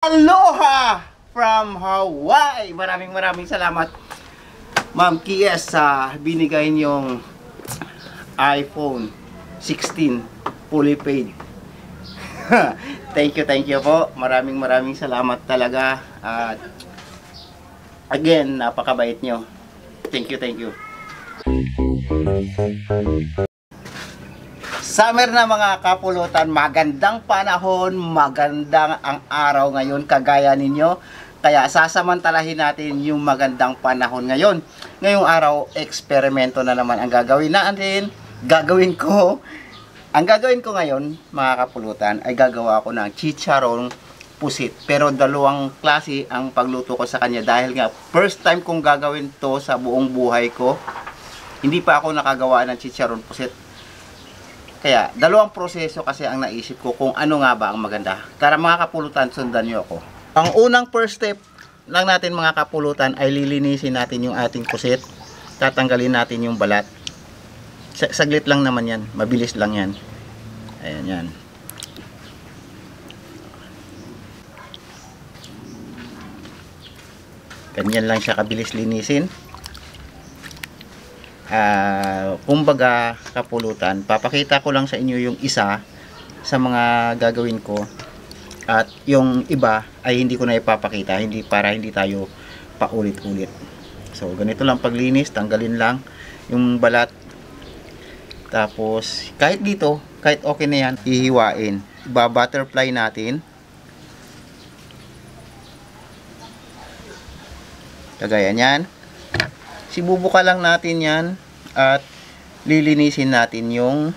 Aloha from Hawaii! Maraming salamat Ma'am Kies sa binigay niyong iPhone 16 fully paid. Thank you po. Maraming salamat talaga. At again, napakabait nyo. Thank you. Summer na mga kapulutan, magandang panahon, magandang ang araw ngayon kagaya ninyo. Kaya sasamantalahin natin yung magandang panahon ngayon. Ngayong araw, eksperimento na naman ang gagawin natin. Ang gagawin ko ngayon, mga kapulutan, ay gagawa ako ng chicharong pusit. Pero dalawang klase ang pagluto ko sa kanya dahil nga first time kong gagawin to sa buong buhay ko. Hindi pa ako nakagawa ng chicharong pusit. Kaya, dalawang proseso kasi ang naisip ko kung ano nga ba ang maganda. Tara mga kapulutan, sundan nyo ako. Ang unang first step lang natin mga kapulutan ay lilinisin natin yung ating pusit. Tatanggalin natin yung balat. Saglit lang naman yan. Mabilis lang yan. Ayan yan. Ganyan lang siya kabilis linisin. Kumbaga kapulutan, papakita ko lang sa inyo yung isa sa mga gagawin ko at yung iba ay hindi ko na ipapakita, para hindi tayo paulit-ulit. So ganito lang paglinis, tanggalin lang yung balat, tapos kahit dito, kahit okay na yan, ihiwain, butterfly natin kagaya yan. Sibubuka lang natin yan at lilinisin natin yung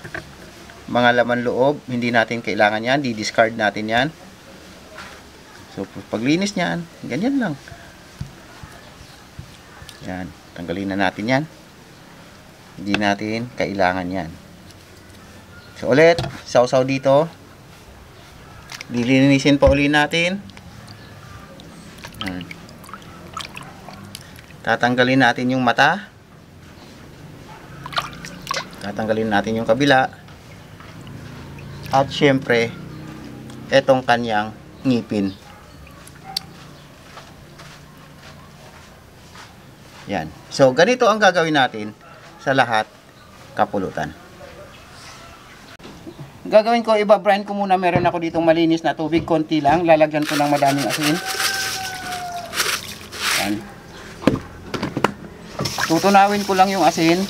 mga laman loob. Hindi natin kailangan yan. Di-discard natin yan. So, paglinis niyan, ganyan lang. Yan. Tanggalin na natin yan. Hindi natin kailangan yan. So, ulit, sausaw dito. Lilinisin pa uli natin. Yan. Tatanggalin natin yung mata. Tatanggalin natin yung kabila. At syempre, etong kanyang ngipin. Yan. So, ganito ang gagawin natin sa lahat kapulutan. Gagawin ko, iba-brine ko muna. Meron ako ditong malinis na tubig. Konti lang. Lalagyan ko ng madaming asin. Yan. Tutunawin ko lang yung asin.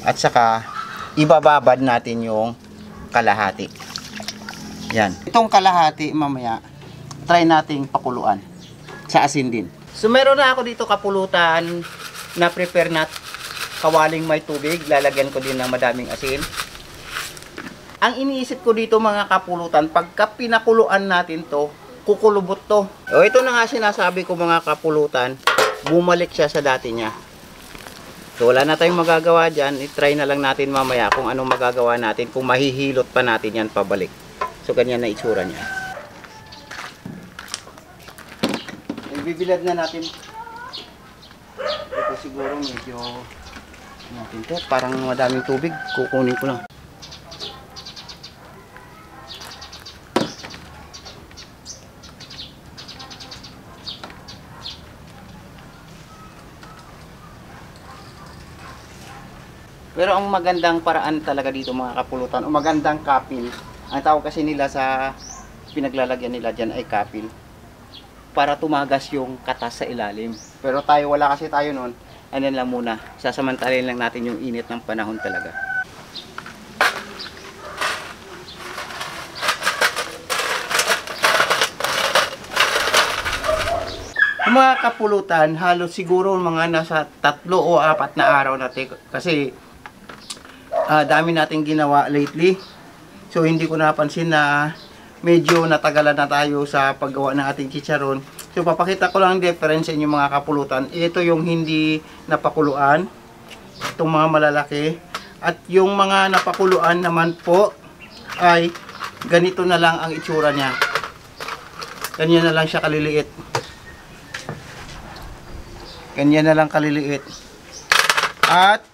At saka ibababad natin yung kalahati. Yan. Itong kalahati mamaya try nating pakuluan sa asin din. So meron na ako dito kapulutan na prepare na kawaling may tubig. Lalagyan ko din ng madaming asin. Ang iniisip ko dito mga kapulutan, pagka pinakuluan natin to, kukulubot to. O ito na nga sinasabi ko mga kapulutan, bumalik siya sa dati niya. So wala na tayong magagawa dyan, i-try na lang natin mamaya kung anong magagawa natin, kung mahihilot pa natin yan pabalik. So ganyan na itsura niya. Ibibilad na natin. Ito siguro medyo natin to, parang madaming tubig, kukunin ko lang. Pero ang magandang paraan talaga dito mga kapulutan, o magandang kapil, ang tawag kasi nila sa pinaglalagyan nila dyan ay kapil, para tumagas yung katas sa ilalim. Pero tayo, wala kasi tayo nun, ano lang muna, sasamantalin lang natin yung init ng panahon talaga. Mga kapulutan, halos siguro mga nasa 3 o 4 na araw natin kasi dami nating ginawa lately. So hindi ko napansin na medyo natagalan na tayo sa paggawa ng ating chicharon. So papakita ko lang ang difference sa inyo mga kapulutan. Ito yung hindi napakuluan, itong mga malalaki, at yung mga napakuluan naman po ay ganito na lang ang itsura niya. Ganyan na lang siya kaliliit. Ganyan na lang kaliliit. At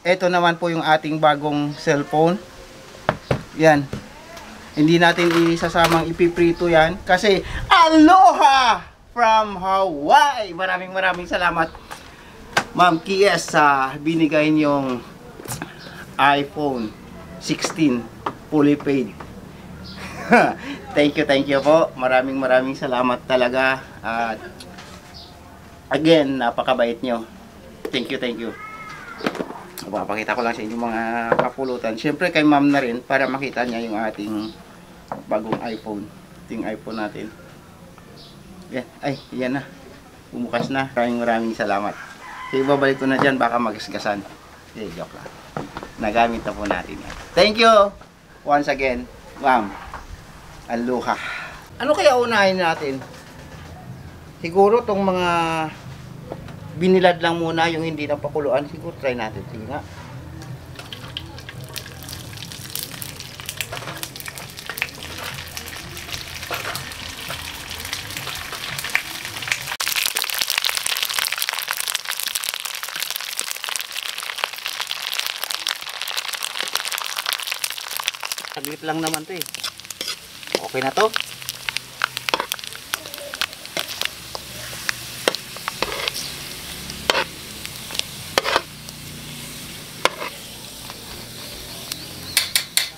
ito naman po yung ating bagong cellphone. Yan. Hindi natin isasamang ipiprito yan kasi aloha from Hawaii. Maraming salamat Ma'am Kies sa binigay niyong iPhone 16 fully paid. Thank you po. Maraming salamat talaga. At again, napakabait nyo. Thank you. Papakita ko lang sa inyo mga kapulutan. Siyempre kay ma'am na rin para makita niya yung ating bagong iPhone. Ito yung iPhone natin. Yan. Ay, yan na. Bumukas na. Maraming salamat. So, ibabalik ko na dyan. Baka magasgasan. Joke lang. Nagamit na po natin yan. Thank you. Once again, ma'am. Aloha. Ano kaya unahin natin? Siguro tong mga binilad lang muna, yung hindi na pakuluan. Siguro try natin. Sige nga. Saglit lang naman to eh. Okay na to.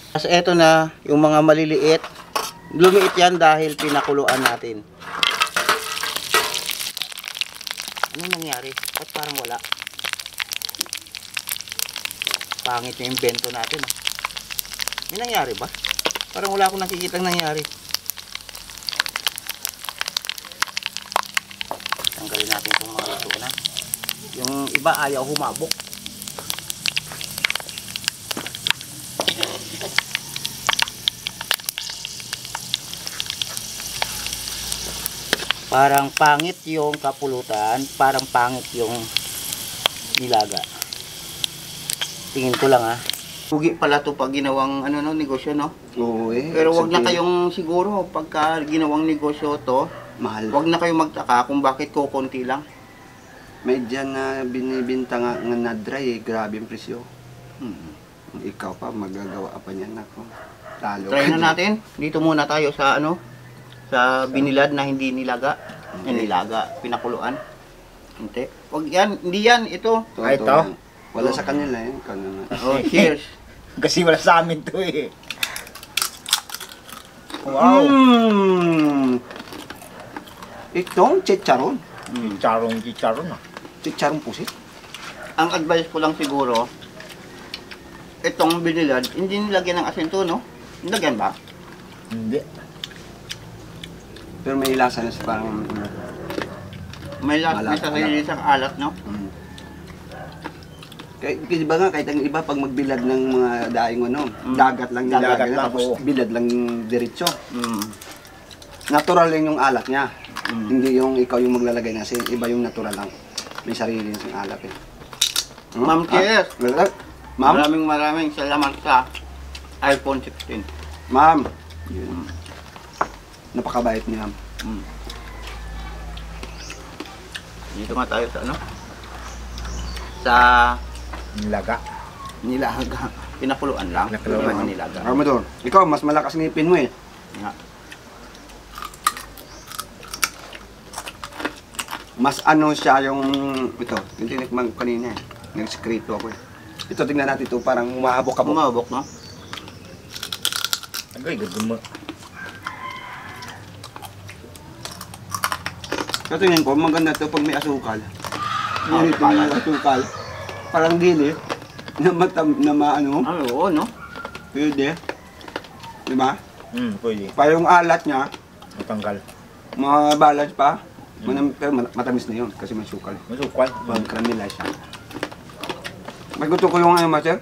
Tapos eto na yung mga maliliit. Lumiit yan dahil pinakuluan natin. Ano nangyari? Ba't parang wala? Pangit yung invento natin. May nangyari ba? Parang wala akong nakikitang nangyari. Tanggalin natin itong mga luto na. Yung iba ayaw humabok. Parang pangit yung kapulutan, parang pangit yung nilaga. Tingin ko lang Pugi pala to pag ginawang negosyo, no? Oo eh. Pero wag na kayong siguro pagka ginawang negosyo to, mahal. Wag na kayong magtaka kung bakit kukunti lang. May dyan na binibinta nga na dry eh. Grabe yung presyo. Ikaw pa, magagawa pa niyan ako. Talo. Try na natin. Dito muna tayo sa sa binilad na hindi nilaga. Nilaga, pinakuluan. Hindi. Wag yan, hindi yan. Ito. Ito. Wala sa kanila eh. Kanina. Oh, cheers. Kasi wala sa amin to eh. Wow. Itong chicharon. Chicharon Chicharon pusit. Ang advice ko lang siguro, itong binilad, hindi nilagyan ng asin to, no? Nilagyan ba? Hindi. Pero may lasa na sa parang... May sarili siyang alat, no? Kasi ba nga, kahit ang iba pag magbilad ng mga daing dagat lang yung Dagat lalagyan lang, tapos oo. bilad lang yung diretso. Natural lang yung alat niya. Hindi yung ikaw yung maglalagay na asin. Iba yung natural lang. May sarili yung alat eh. Ma'am, cheers! Ma'am? Maraming salamat sa iPhone 16. Ma'am. Napakabait niya. Dito nga tayo sa sa nilaga. Pinakuluan lang. Pinakuluan. Hindi naman nilaga. Armador, ikaw mas malakas ngipin mo eh. Nga. Mas siya yung ito, yung tinikman ko kanina eh. Nag-secreto ako eh. Ito tingnan natin ito, parang umahabok ka po. Umabok, no? Agay, gagawin mo. So tingnan ko, maganda ito pag may asukal. Yan ito may asukal. Parang dili. Na maano. Ay, oo, no? Pwede. Diba? Pwede. Pa yung alat niya, Matanggal. mabalance pa. Pero matamis na yun kasi may sukal. Masukal. Pag caramelize siya. May gusto ko yung master?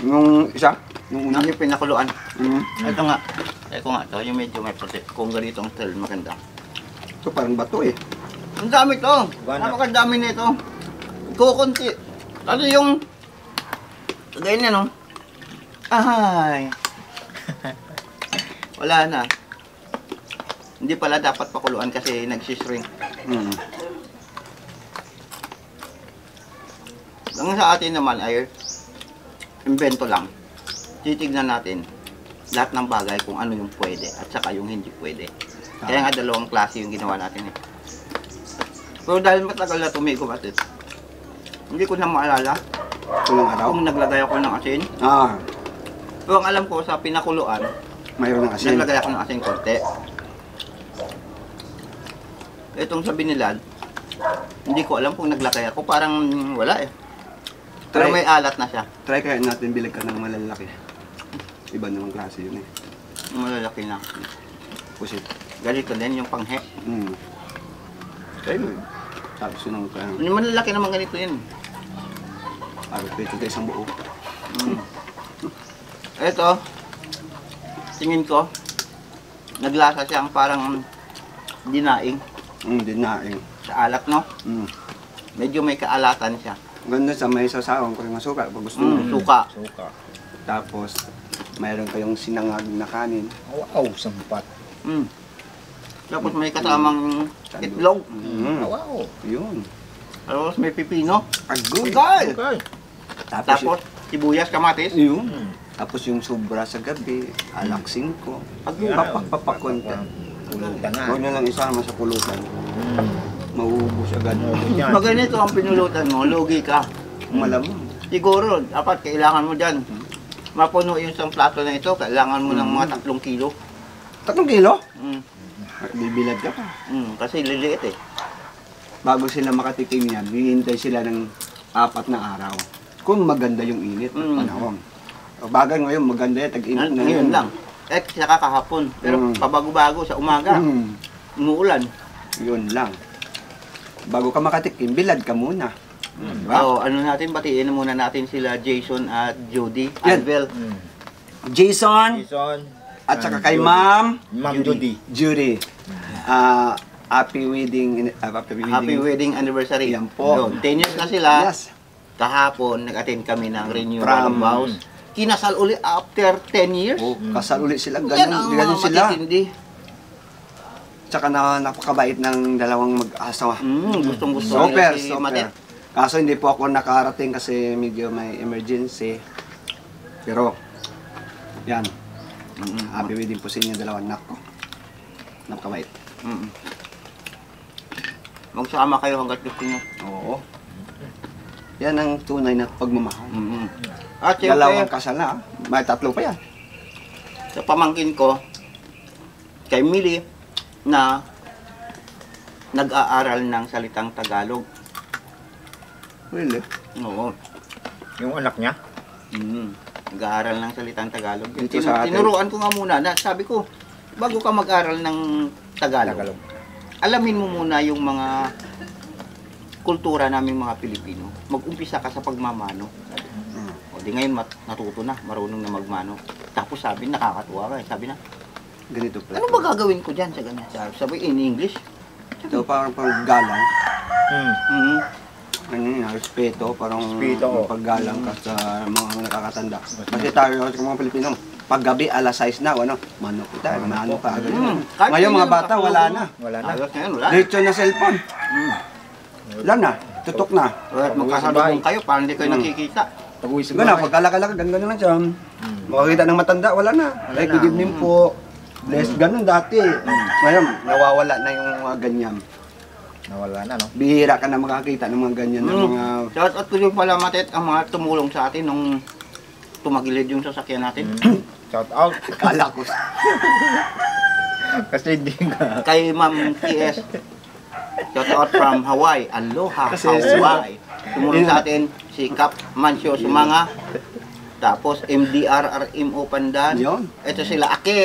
Yung isa? Yung una? Yung pinakuluan. Mm. Ito nga. Ito nga to, yung medyo may puti. Kung ganitong style, maganda. Ito parang bato eh. Ang dami to. Gana. Napakadami nito. Kukunti. Ano yung... Ganyan, no? Ay. Wala na. Hindi pala dapat pakuluan kasi nagsishrink. Mm. Ang sa atin naman ay invento lang. Titignan natin lahat ng bagay kung ano yung pwede at saka yung hindi pwede. Kaya nga dalawang klase yung ginawa natin eh. Pero dahil matagal na tumigom atin, hindi ko na maalala Kulang araw. kung naglagay ako ng asin. Pero ang alam ko sa pinakuluan, Mayroon ng asin. naglagay ako ng asin konti. Itong sa binilad, hindi ko alam kung naglagay ako, parang wala eh. Pero Try. may alat na siya. Try kaya natin bilag ka ng malalaki. Iba namang klase yun eh. Malalaki na. Pusit. Ganito din yung panghe. Try mo yun. Tapos yun ang kaya. Yung malalaki naman ganito yun. Parang pwede tayo isang buo. Ito, tingin ko, naglasa siyang parang dinaing Dinaing. sa alat, no? Medyo may kaalatan siya. Ganda sa may sasawang ko yung masuka pag gusto mo. Suka. Suka. Tapos, mayroon kayong sinangag na kanin. Wow, sampat. Tapos may kasamang itlog. Wow. Yun. Tapos may pipino. Agod. Agad! Okay. Tapos sibuyas, kamatis. Yun. Tapos yung sobra sa gabi, alak 5. Papak-papakonti. Pulutan na. Huwag na lang isama sa pulutan. Mauubos agad. Yan. Pag ganito ang pinulutan mo, lugi ka. Malamang. Siguro, dapat kailangan mo dyan. Mapuno yung isang plato na ito, kailangan mo ng mga 3 kilo. 3 kilo? Mm. Bibilad ka pa. Kasi liliit eh. Bago sila makatikim yan, hihintay sila ng 4 na araw. Kung maganda yung init at panahon. O bagay ngayon, maganda yan, tag-init na Ngayon lang. Eh, saka kahapon. Pero pabago-bago sa umaga, umuulan. Yun lang. Bago ka makatikim, bilad ka muna. So, ano natin, batiin muna natin sila Jason at Jody. Yan. Albel. Jason, Jason. at saka kay Ma'am Ma'am Judy. Judy. Happy wedding. Happy wedding anniversary. Yan po. Yun, 10 years na sila. Yes. Kahapon, nag-attend kami ng renewal From- of vows. Kinasal uli after 10 years. Oh, kasal ulit sila. Yan ang mga Ganun sila. matitindi. Tsaka na napakabait ng dalawang mag-asawa. Gustong-gusto Super, nila si super. Matet. Kaso hindi po ako nakarating kasi medyo may emergency. Pero, yan. Happy wedding po sa inyo dalawang anak ko. Napakabait. Magsama kayo hanggat gusto nyo. Oo. Yan ang tunay na pagmamahal. At Dalawang syempre, kasal na. May 3 pa yan. sa pamangkin ko, kay Millie, na nag-aaral ng salitang Tagalog. Really? Oo. Yung anak niya. Nag-aaral ng salitang Tagalog. Dito sa atin. Tinuruan ko nga muna na sabi ko, bago ka mag-aral ng Tagalog, alamin mo muna yung mga kultura naming mga Pilipino. Mag-umpisa ka sa pagmamano. O di ngayon natuto na, marunong na magmano. Tapos sabi, nakakatuwa ka. Sabi na, Ganito pala. ano ba gagawin ko dyan sa ganyan? Sabi, in English. Ito parang paggalang. Mhm. Ano yun, respeto. Parang Respeto. paggalang ka sa mga nakakatanda. Kasi tayo sa mga Pilipino, paggabi alas 6 na, ano, manok tayo, mano ka agad. Kahit Ngayon hindi mga bata, nakatulog wala mo. na. Wala na. Ayos ngayon, wala. Diretso na cellphone. Wala na, tutok na. At magkasalubong kayo, parang hindi kayo nakikita. Pag-uwi sa Siguro na, bahay. pagkalaka-laka, ganun lang siya. Makakita ng matanda, wala na. Ay, good evening po. Bless, ganun dati. Ngayon, nawawala na yung mga ganyan. Nawala na, no? Bihira ka na makakita ng mga ganyan na mga... Shout out ko yung pala, Matet, ang mga tumulong sa atin nung tumagilid yung sasakyan natin. Shout out. Kala ko. Kasi hindi ka. Kay Ma'am TS. Shout out from Hawaii. Aloha, Kasi- Hawaii. Tumulong sa atin si Cap Mancio Sumanga. Tapos MDRRMO Pandan. Yun. Ito sila Aki.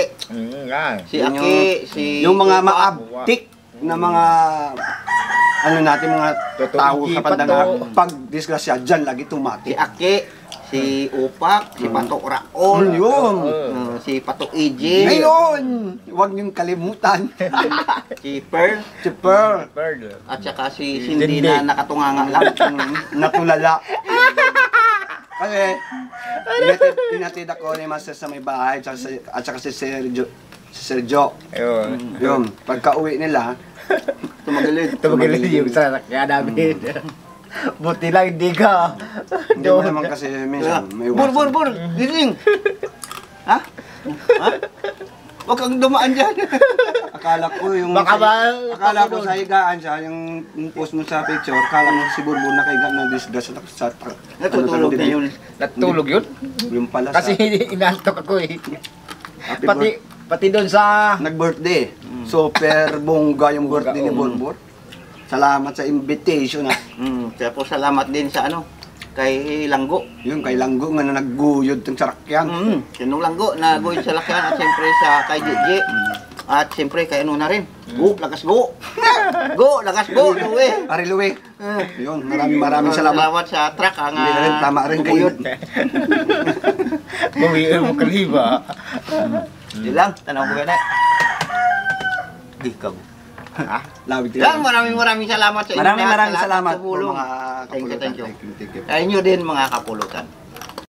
Yan. Si Yun Aki, si Yung mga Upa. maabtik na mga... Ano natin, mga Totoo, tao sa hipat pandang to. pag disgrasya, dyan lagi Si tumati. Aki, si Upak, si Pato Raol. Yun. Si Pato EJ. Ngayon, huwag niyong kalimutan. Si Pearl. Si Pearl, Bird. At saka si Cindy Cindy. na nakatunganga lang. natulala. Kasi, inatid ako ni Master sa may bahay, at saka si Sergio. Ayun. Yun, pagka uwi nila, Tumagilid. Tumagilid yung sasakyan namin. Buti lang hindi ka. Hindi mo naman kasi minsan may Bur, gising. Ha? Ha? Huwag kang dumaan dyan. Akala ko yung akala ko sa higaan siya, yung post mo sa picture, akala mo si Burbur nakahiga ng disgas sa Natutulog na yun. Natulog yun? Yung pala Kasi sa inantok ako eh. happy Pati doon sa... nag-birthday. Super bongga yung birthday ni Burbur. Salamat sa invitation ah. Kaya po salamat din sa kay Langgo. Yung kay Langgo nga na nagguyod ng sarakyan. Sinong Langgo na goy sa lakyan at siyempre sa kay Gigi. At siyempre kay na rin. Go, lakas go. Go, lakas go, Luwe. Ari Luwe. Yun, maraming salamat. Salamat sa truck ang Hindi na rin, tama rin kayo. Bawiin mo kaliba. Di lang, tanaw ko na. Di ka. Lawig Yan, maraming salamat sa inyo. Maraming lahat, sa lahat salamat ng tumulong. mga Thank you. Thank you. Sa inyo din mga kapulutan.